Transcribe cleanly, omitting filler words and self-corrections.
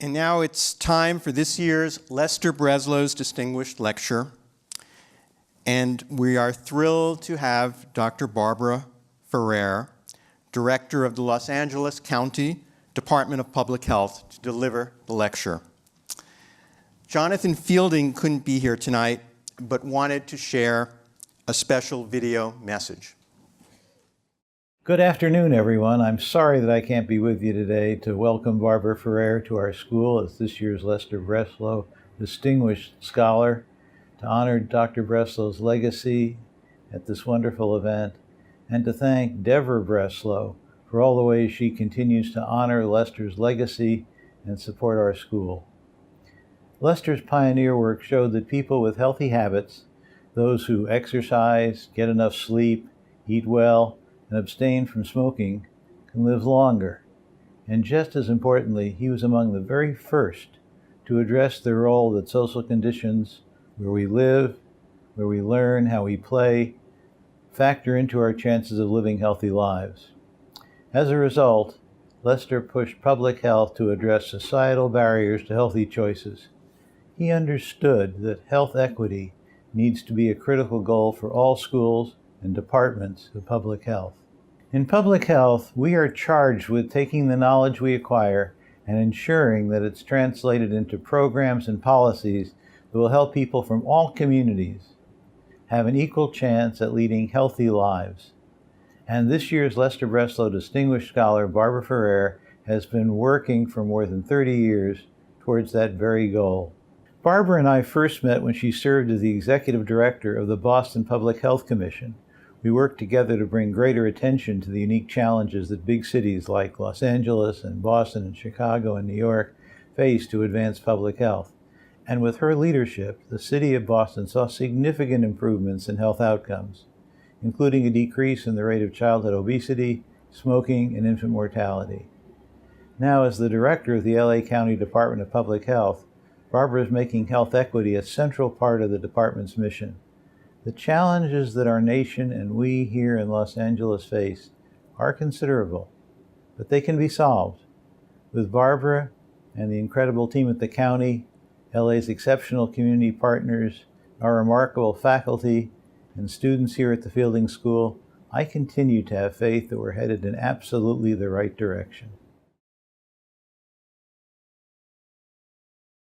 And now it's time for this year's Lester Breslow's Distinguished Lecture. And we are thrilled to have Dr. Barbara Ferrer, Director of the Los Angeles County Department of Public Health, to deliver the lecture. Jonathan Fielding couldn't be here tonight, but wanted to share a special video message. Good afternoon, everyone. I'm sorry that I can't be with you today to welcome Barbara Ferrer to our school as this year's Lester Breslow Distinguished Scholar, to honor Dr. Breslow's legacy at this wonderful event, and to thank Deborah Breslow for all the ways she continues to honor Lester's legacy and support our school. Lester's pioneer work showed that people with healthy habits, those who exercise, get enough sleep, eat well, and abstain from smoking, can live longer. And just as importantly, he was among the very first to address the role that social conditions, where we live, where we learn, how we play, factor into our chances of living healthy lives. As a result, Lester pushed public health to address societal barriers to healthy choices. He understood that health equity needs to be a critical goal for all schools and departments of public health. In public health, we are charged with taking the knowledge we acquire and ensuring that it's translated into programs and policies that will help people from all communities have an equal chance at leading healthy lives. And this year's Lester Breslow Distinguished Scholar, Barbara Ferrer, has been working for more than 30 years towards that very goal. Barbara and I first met when she served as the executive director of the Boston Public Health Commission. We worked together to bring greater attention to the unique challenges that big cities like Los Angeles and Boston and Chicago and New York face to advance public health. And with her leadership, the city of Boston saw significant improvements in health outcomes, including a decrease in the rate of childhood obesity, smoking, and infant mortality. Now, as the director of the LA County Department of Public Health, Barbara is making health equity a central part of the department's mission. The challenges that our nation and we here in Los Angeles face are considerable, but they can be solved. With Barbara and the incredible team at the county, LA's exceptional community partners, our remarkable faculty, and students here at the Fielding School, I continue to have faith that we're headed in absolutely the right direction.